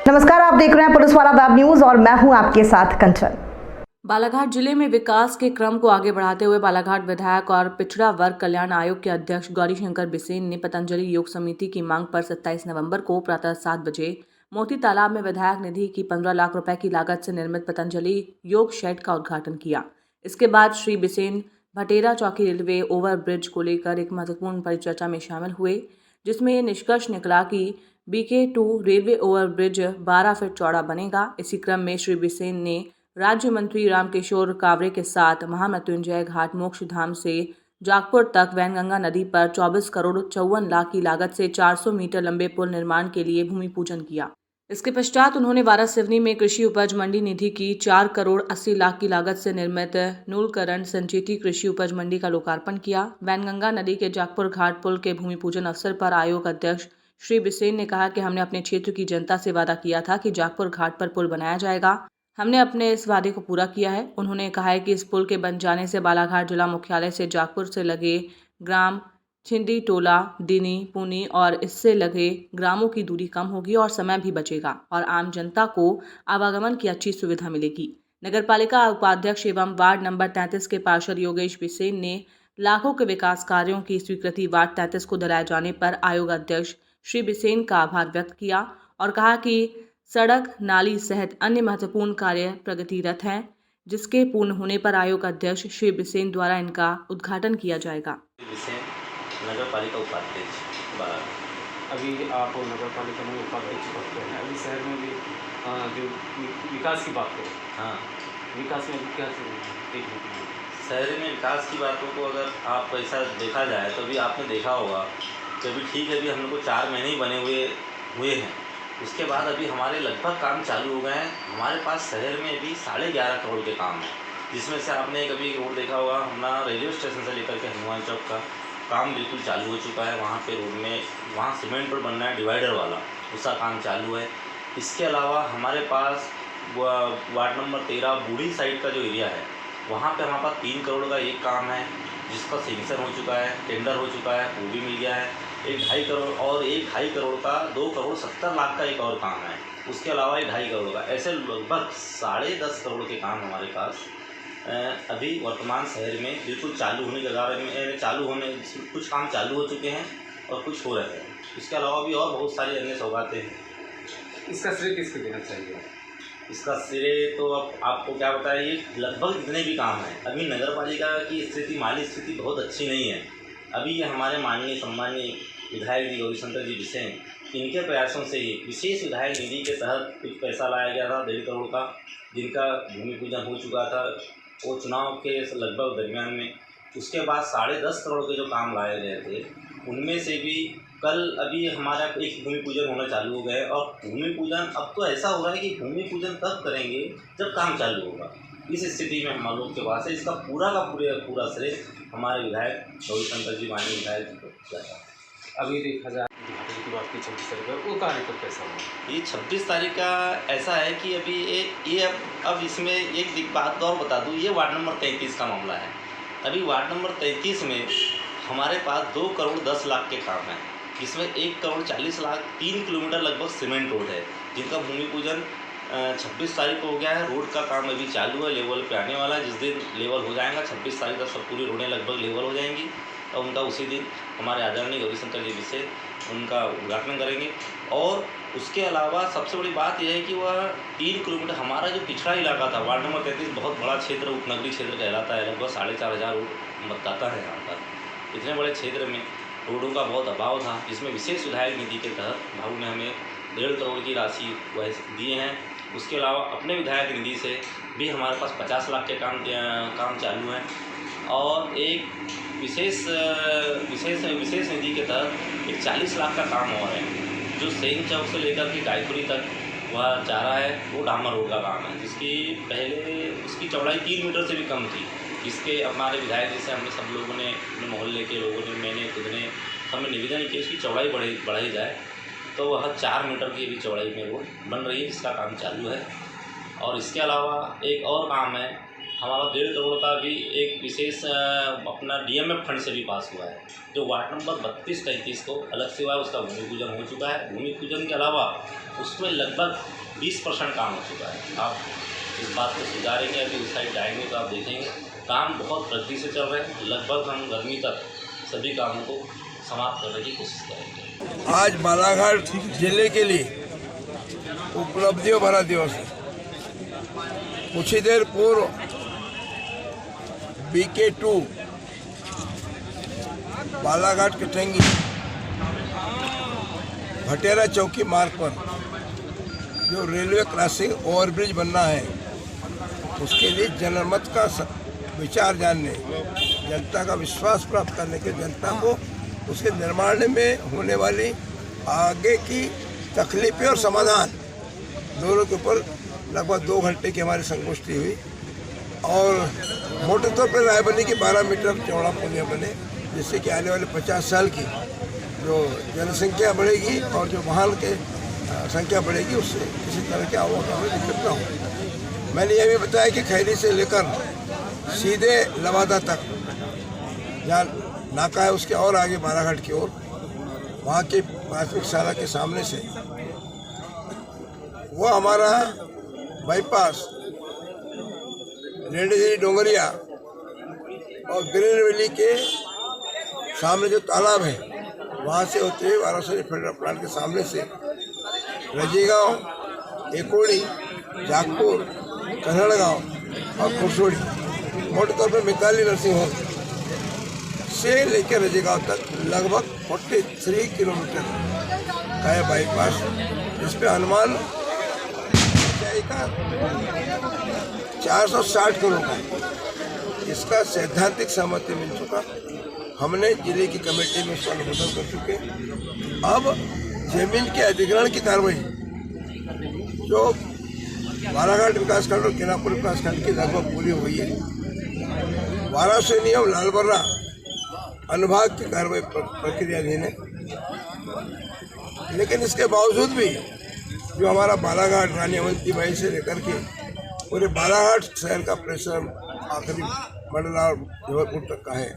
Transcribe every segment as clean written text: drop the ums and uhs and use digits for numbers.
नमस्कार, आप देख रहे हैं पुलिस वाला वेब न्यूज और मैं हूं आपके साथ कंचन। बालाघाट जिले में विकास के क्रम को आगे बढ़ाते हुए बालाघाट विधायक और पिछड़ा वर्ग कल्याण आयोग के अध्यक्ष गौरीशंकर बिसेन ने पतंजलि योग समिति की मांग पर 27 नवंबर को प्रातः 7 बजे मोती तालाब में विधायक निधि की 15 लाख रुपए की लागत से निर्मित पतंजलि योग शेड का उद्घाटन किया। इसके बाद श्री बिसेन भटेरा चौकी रेलवे ओवरब्रिज को लेकर एक महत्वपूर्ण परिचर्चा में शामिल हुए, जिसमें ये निष्कर्ष निकला कि BK2 रेलवे ओवरब्रिज 12 फीट चौड़ा बनेगा। इसी क्रम में श्री बिसेन ने राज्य मंत्री रामकिशोर कावरे के साथ महामृत्युंजय घाट मोक्ष धाम से जागपुर तक वैनगंगा नदी पर 24 करोड़ 54 लाख की लागत से 400 मीटर लंबे पुल निर्माण के लिए भूमि पूजन किया। इसके पश्चात उन्होंने वारासिवनी में कृषि उपज मंडी निधि की 4 करोड़ 80 लाख की लागत से निर्मित नूलकरण संचेती कृषि उपज मंडी का लोकार्पण किया। वैनगंगा नदी के जागपुर घाट पुल के भूमि पूजन अवसर पर आयोग अध्यक्ष श्री बिसेन ने कहा कि हमने अपने क्षेत्र की जनता से वादा किया था कि जागपुर घाट पर पुल बनाया जाएगा। हमने अपने इस वादे को पूरा किया है। उन्होंने कहा है कि इस पुल के बन जाने से बालाघाट जिला मुख्यालय से जागपुर से लगे ग्राम छिंदी टोला, दिनी, पुनी और इससे लगे ग्रामों की दूरी कम होगी और समय भी बचेगा और आम जनता को आवागमन की अच्छी सुविधा मिलेगी। नगरपालिका उपाध्यक्ष एवं वार्ड नंबर 33 के पार्षद योगेश बिसेन ने लाखों के विकास कार्यों की स्वीकृति वार्ड 33 को दिलाए जाने पर आयोग अध्यक्ष श्री बिसेन का आभार व्यक्त किया और कहा कि सड़क, नाली सहित अन्य महत्वपूर्ण कार्य प्रगतिरत हैं, जिसके पूर्ण होने पर आयोग अध्यक्ष श्री बिसेन द्वारा इनका उद्घाटन किया जाएगा। नगर पालिका उपाध्यक्ष बालाघाट। अभी आप नगर पालिका में उपाध्यक्ष पद पे हैं। अभी शहर में भी जो विकास की बात करें, हाँ, विकास में अभी क्या देखने को मिला? शहर में विकास की बातों को अगर आप ऐसा देखा जाए तो अभी आपने देखा होगा कि अभी ठीक है, अभी हम लोग को 4 महीने ही बने हुए हैं। उसके बाद अभी हमारे लगभग काम चालू हो गए हैं। हमारे पास शहर में अभी 11.5 करोड़ के काम हैं, जिसमें से आपने एक अभी रोड देखा होगा हमारा रेलवे स्टेशन से लेकर के हनुमान चौक का काम बिल्कुल चालू हो चुका है। वहाँ पे रोड में वहाँ सीमेंट रोड बनना है डिवाइडर वाला, उसका काम चालू है। इसके अलावा हमारे पास वार्ड नंबर 13 बूढ़ी साइड का जो एरिया है, वहाँ पे हमारे पास 3 करोड़ का एक काम है, जिसका सेंक्शन हो चुका है, टेंडर हो चुका है, वो भी मिल गया है। 1.5 करोड़ और 1.5 करोड़ का 2 करोड़ 70 लाख का एक और काम है। उसके अलावा 1.5 करोड़ का, ऐसे लगभग 10.5 करोड़ के काम हमारे पास अभी वर्तमान शहर में बिल्कुल चालू होने के कगार में कुछ काम चालू हो चुके हैं और कुछ हो रहे हैं। इसके अलावा भी और बहुत सारी अन्य सौगातें हैं। इसका श्रेय किसको देना चाहिए? इसका श्रेय तो अब आपको क्या बताया, ये लगभग जितने भी काम हैं, अभी नगर पालिका की स्थिति, माली स्थिति बहुत अच्छी नहीं है। अभी ये हमारे माननीय सम्मानीय विधायक जी गौरीशंकर जी बिसेन, इनके प्रयासों से ही विशेष विधायक निधि के तहत कुछ पैसा लाया गया था 1.5 करोड़ का, जिनका भूमि पूजन हो चुका था वो चुनाव के लगभग दरमियान में। उसके बाद 10.5 करोड़ के जो काम लाए गए थे, उनमें से भी कल अभी हमारा एक भूमि पूजन होना चालू हो गया है। और भूमि पूजन अब तो ऐसा हो रहा है कि भूमि पूजन तब करेंगे जब काम चालू होगा। इस स्थिति में हम लोग के पास है। इसका पूरा का पूरा श्रेय हमारे विधायक गौरीशंकर जी माननीय विधायक जी को जाता है। अभी देखा जाए उद्घाटन की बात की 26 तारीख को, वो कार्य कब कैसा हुआ? ये 26 तारीख का ऐसा है कि अभी ये अब इसमें एक बात और बता दूँ, ये वार्ड नंबर 33 का मामला है। अभी वार्ड नंबर 33 में हमारे पास 2 करोड़ 10 लाख के काम हैं, जिसमें 1 करोड़ 40 लाख 3 किलोमीटर लगभग सीमेंट रोड है, जिनका भूमि पूजन 26 तारीख को हो गया है। रोड का काम अभी चालू है, लेवल पे आने वाला है। जिस दिन लेवल हो जाएगा 26 तारीख तक सब पूरी रोडें लगभग लेवल हो जाएंगी और उनका उसी दिन हमारे आदरणीय गौरीशंकर जी से उनका उद्घाटन करेंगे। और उसके अलावा सबसे बड़ी बात यह है कि वह 3 किलोमीटर हमारा जो पिछड़ा इलाका था, वार्ड नंबर 33 बहुत बड़ा क्षेत्र, उपनगरीय क्षेत्र कहलाता है। लगभग 4,500 मतदाता है यहाँ पर। इतने बड़े क्षेत्र में रोडों का बहुत अभाव था, जिसमें विशेष विधायक निधि के तहत भाऊ ने हमें 1.5 करोड़ की राशि वह दिए हैं। उसके अलावा अपने विधायक निधि से भी हमारे पास 50 लाख के काम चालू हैं। और एक विशेष निधि के तहत एक 40 लाख का काम और है, जो सेन चौक से लेकर के गायत्री तक वह जा रहा है। वो डामर रोड का काम है, जिसकी पहले उसकी चौड़ाई 3 मीटर से भी कम थी। इसके हमारे विधायक जी से हमने सब लोगों ने, अपने मोहल्ले के लोगों ने, मैंने खुद ने हमें निवेदन किया इसकी चौड़ाई बढ़ाई जाए। तो वह 4 मीटर की भी चौड़ाई में रोड बन रही है, जिसका काम चालू है। और इसके अलावा एक और काम है हमारा 1.5 करोड़ का भी एक विशेष अपना डीएमएफ फंड से भी पास हुआ है, जो वार्ड नंबर 32-33 को अलग से हुआ है। उसका भूमि पूजन हो चुका है। भूमि पूजन के अलावा उसमें लगभग 20% काम हो चुका है। आप इस बात को सुधारेंगे, अभी उस साइड जाएंगे तो आप देखेंगे काम बहुत प्रगति से चल रहे हैं। लगभग हम गर्मी तक सभी कामों को समाप्त करने की कोशिश करेंगे। आज बालाघाट जिले के लिए उपलब्धियों भरा दिवस है। कुछ ही देर पूर्व BK2 बालाघाट कटंगी भटेरा चौकी मार्ग पर जो रेलवे क्रॉसिंग ओवरब्रिज बनना है, उसके लिए जनमत का विचार जानने, जनता का विश्वास प्राप्त करने के, जनता को उसके निर्माण में होने वाली आगे की तकलीफें और समाधान दोनों के ऊपर लगभग 2 घंटे की हमारी संगोष्ठी हुई। और मोटे तौर पर राय बनी कि 12 मीटर चौड़ा पुलिया बने, जिससे कि आने वाले 50 साल की जो जनसंख्या बढ़ेगी और जो वाहन के संख्या बढ़ेगी, उससे किसी तरह के आवागमन में दिक्कत न हो। मैंने यह भी बताया कि खैरी से लेकर सीधे लवादा तक जहाँ नाका है उसके और आगे बालाघाट की ओर, वहाँ की प्राथमिक शाला के सामने से वो हमारा बाईपास रेडीगिरी डोंगरिया और ग्रीन वैली के सामने जो तालाब है, वहाँ से होते हुए वाराणसी फेडरल प्लांट के सामने से रजीगांव, एकोड़ी, जागपुर, कन्हड़गांव और खुरसोड़ी, मोटे तौर पर मिताली नर्सिंग होम से लेकर रजीगांव तक लगभग 43 किलोमीटर का है बाईपास, जिस पे अनुमान 460 करोड़ का। इसका सैद्धांतिक सहमति मिल चुका। हमने जिले की कमेटी में उसका अनुमोदन कर चुके। अब जमीन के अधिग्रहण की कार्रवाई जो बालाघाट विकासखंड और केनापुर विकासखंड की लगभग पूरी हुई है। वाराणसी नियम लालबर्रा अनुभाग की कार्रवाई प्रक्रियाधीन है, लेकिन इसके बावजूद भी जो हमारा बालाघाट रानी अवंतीबाई से लेकर के पूरे बालाघाट शहर का प्रेशर आखिरी मंडला और जबलपुर तक का है,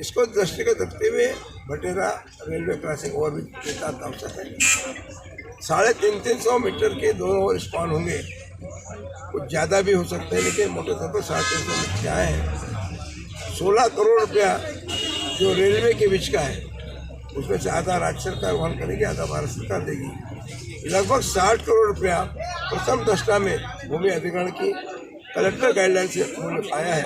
इसको दृष्टिगत रखते हुए भटेरा रेलवे क्रॉसिंग ओवरब्रिज नितांत आवश्यक है। 350 मीटर के दोनों ओर स्पान होंगे, कुछ ज़्यादा भी हो सकते हैं, लेकिन मोटे तौर पर 350 मीटर क्या है। 16 करोड़ रुपया जो रेलवे के बीच का है, उसमें से आधा राज्य सरकार वहन करेगी, आधा भारत सरकार देगी। लगभग 60 करोड़ रुपया प्रथम दशा में भूमि अधिग्रहण की कलेक्टर गाइडलाइन से उन्होंने पाया है।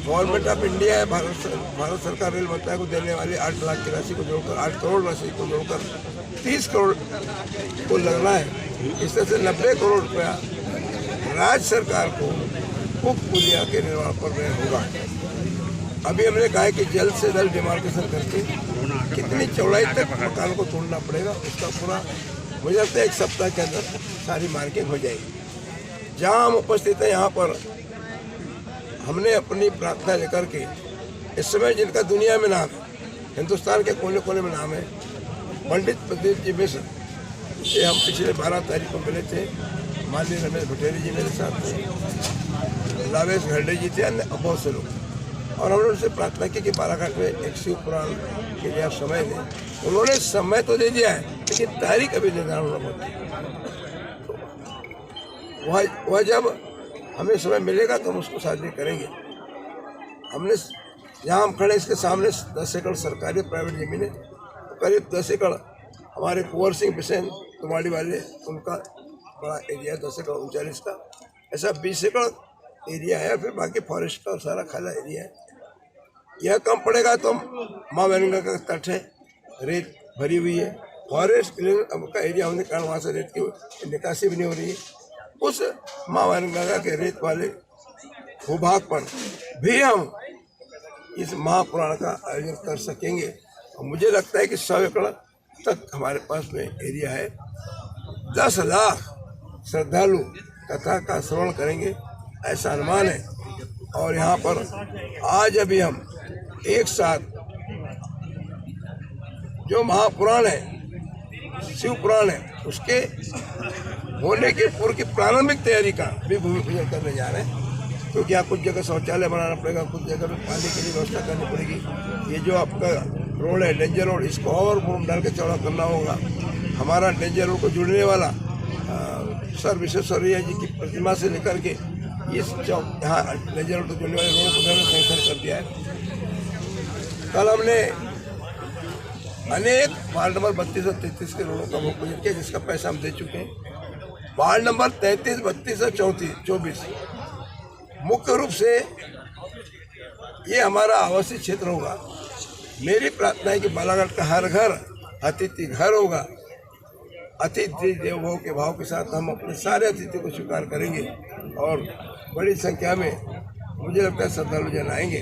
गवर्नमेंट ऑफ इंडिया है, भारत सरकार रेल मंत्रालय को देने वाली 8 लाख की राशि को जोड़कर 8 करोड़ राशि को जोड़कर 30 करोड़ को लगना है। इस तरह से 90 करोड़ रुपया राज्य सरकार को उक्त पुलिया के निर्माण पर व्यय होगा। अभी हमने कहा है कि जल्द से जल्द डिमार्केशन करके कितनी चौड़ाई तक मकान को तोड़ना पड़ेगा, उसका पूरा मुझे लगता है 1 सप्ताह के अंदर सारी मार्किंग हो जाएगी। जहाँ हम उपस्थित हैं यहाँ पर हमने अपनी प्रार्थना लेकर के इस समय जिनका दुनिया में नाम है, हिंदुस्तान के कोने कोने में नाम है, पंडित प्रदीप जी मिश्र से हम पिछले 12 तारीख को मिले थे। माननीय रमेश भटेरी जी मेरे साथ थे, लावेश घरडे जी थे, अन्य बहुत से लोग, और हमने उनसे प्रार्थना की कि बालाघाट में एक शिव पुराण के लिए आप समय दें। उन्होंने समय तो दे दिया है, लेकिन तारीख अभी निर्धारण होना बाकी है। वह जब हमें समय मिलेगा तो हम उसको साझा करेंगे। हमने जहाँ हम खड़े इसके सामने 10 एकड़ सरकारी प्राइवेट जमीन है, करीब 10 एकड़ हमारे कुंवर सिंह बिसेन तुम्हाड़ी वाले, उनका बड़ा एरिया 10 एकड़ 39 का, ऐसा 20 एकड़ एरिया है, फिर बाकी फॉरेस्ट का और सारा खाला एरिया है। यह कम पड़ेगा तो माँ वैनगंगा का तट है, रेत भरी हुई है, फॉरेस्ट का एरिया होने के कारण वहाँ से रेत की निकासी भी नहीं हो रही है। उस माँ वैनगंगा के रेत वाले भूभाग पर भी हम इस महापुराण का आयोजन कर सकेंगे, और मुझे लगता है कि 100 एकड़ तक हमारे पास में एरिया है। 10 लाख श्रद्धालु कथा का श्रवण करेंगे ऐसा अनुमान है। और यहाँ पर आज अभी हम एक साथ जो महापुराण है, शिव पुराण है, उसके होने के पूर्व की प्रारंभिक तैयारी का भी भूमि पूजन करने जा रहे हैं। क्योंकि यहाँ कुछ जगह शौचालय बनाना पड़ेगा, कुछ जगह में पानी की व्यवस्था करनी पड़ेगी। ये जो आपका रोड है डेंजर रोड, इसको और बोम डाल के चौड़ा करना होगा। हमारा डेंजर रोड को जुड़ने वाला सर विश्वेश्वरैया जी की प्रतिमा से लेकर के इस चौक यहाँ डेंजर रोड को जुड़ने वाले रोड को मैंने सैंक्शन कर दिया है। कल हमने अनेक वार्ड नंबर 32 और 33 के रोडों का भूमिपूजन किया, जिसका पैसा हम दे चुके हैं। वार्ड नंबर 33, 32 और 24 मुख्य रूप से ये हमारा आवासीय क्षेत्र होगा। मेरी प्रार्थना है कि बालाघाट का हर घर अतिथि घर होगा। अतिथि देवो भव के भाव के साथ हम अपने सारे अतिथियों को स्वीकार करेंगे और बड़ी संख्या में मुझे लगता है श्रद्धालु जन आएंगे।